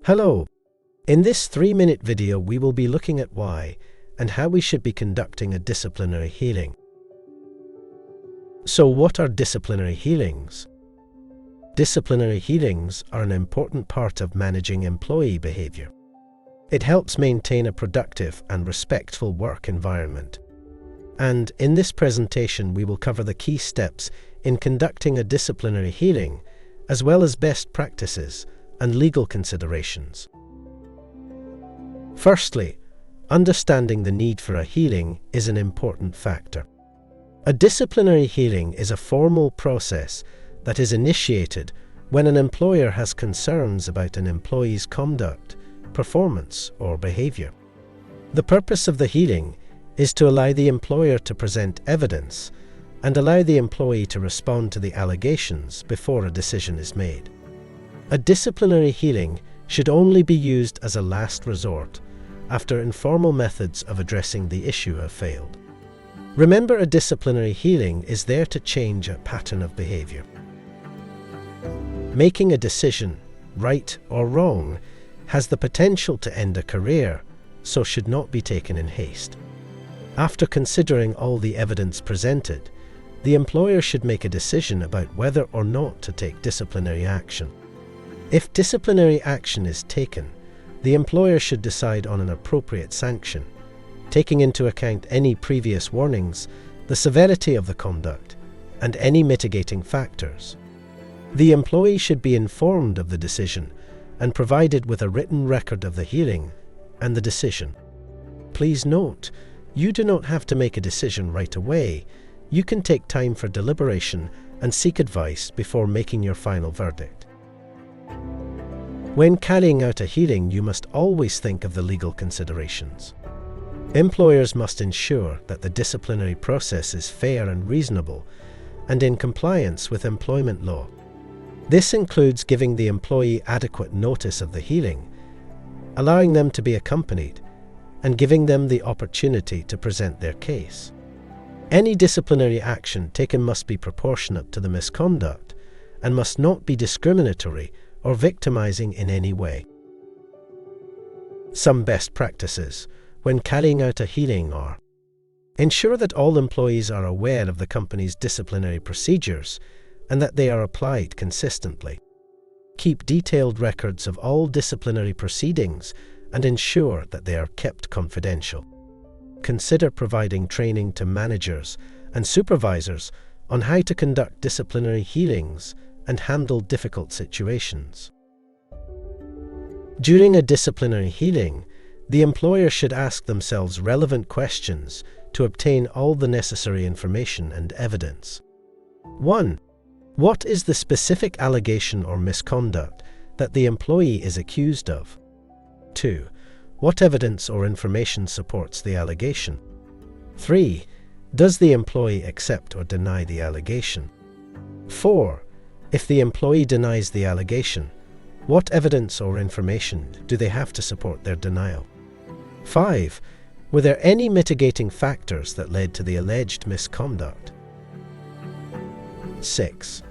Hello! In this 3-minute video, we will be looking at why and how we should be conducting a disciplinary hearing. So what are disciplinary hearings? Disciplinary hearings are an important part of managing employee behavior. It helps maintain a productive and respectful work environment. And in this presentation, we will cover the key steps in conducting a disciplinary hearing, as well as best practices and legal considerations. Firstly, understanding the need for a hearing is an important factor. A disciplinary hearing is a formal process that is initiated when an employer has concerns about an employee's conduct, performance, or behavior. The purpose of the hearing is to allow the employer to present evidence and allow the employee to respond to the allegations before a decision is made. A disciplinary hearing should only be used as a last resort after informal methods of addressing the issue have failed. Remember, a disciplinary hearing is there to change a pattern of behavior. Making a decision, right or wrong, has the potential to end a career, so should not be taken in haste. After considering all the evidence presented, the employer should make a decision about whether or not to take disciplinary action. If disciplinary action is taken, the employer should decide on an appropriate sanction, taking into account any previous warnings, the severity of the conduct, and any mitigating factors. The employee should be informed of the decision and provided with a written record of the hearing and the decision. Please note, you do not have to make a decision right away. You can take time for deliberation and seek advice before making your final verdict. When carrying out a hearing, you must always think of the legal considerations. Employers must ensure that the disciplinary process is fair and reasonable and in compliance with employment law. This includes giving the employee adequate notice of the hearing, allowing them to be accompanied, and giving them the opportunity to present their case. Any disciplinary action taken must be proportionate to the misconduct and must not be discriminatory or victimizing in any way. Some best practices when carrying out a hearing are: ensure that all employees are aware of the company's disciplinary procedures and that they are applied consistently. Keep detailed records of all disciplinary proceedings and ensure that they are kept confidential. Consider providing training to managers and supervisors on how to conduct disciplinary hearings and handle difficult situations. During a disciplinary hearing, the employer should ask themselves relevant questions to obtain all the necessary information and evidence. 1. What is the specific allegation or misconduct that the employee is accused of? 2. What evidence or information supports the allegation? 3. Does the employee accept or deny the allegation? 4. If the employee denies the allegation, what evidence or information do they have to support their denial? 5. Were there any mitigating factors that led to the alleged misconduct? 6.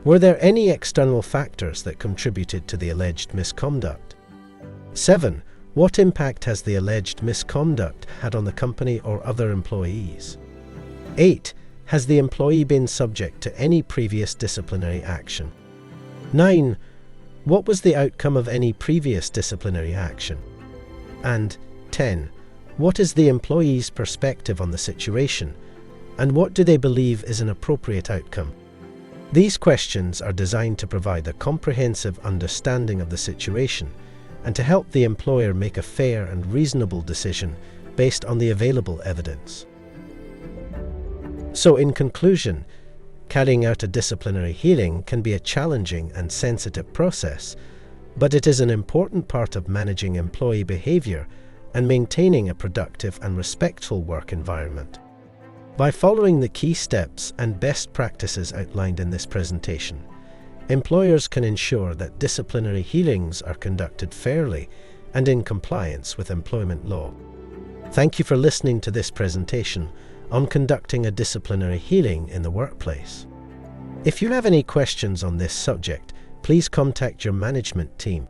Were there any external factors that contributed to the alleged misconduct? 7. What impact has the alleged misconduct had on the company or other employees? 8. Has the employee been subject to any previous disciplinary action? 9. What was the outcome of any previous disciplinary action? And 10. What is the employee's perspective on the situation, and what do they believe is an appropriate outcome? These questions are designed to provide a comprehensive understanding of the situation and to help the employer make a fair and reasonable decision based on the available evidence. So, in conclusion, carrying out a disciplinary hearing can be a challenging and sensitive process, but it is an important part of managing employee behavior and maintaining a productive and respectful work environment. By following the key steps and best practices outlined in this presentation, employers can ensure that disciplinary hearings are conducted fairly and in compliance with employment law. Thank you for listening to this presentation on conducting a disciplinary hearing in the workplace. If you have any questions on this subject, please contact your management team.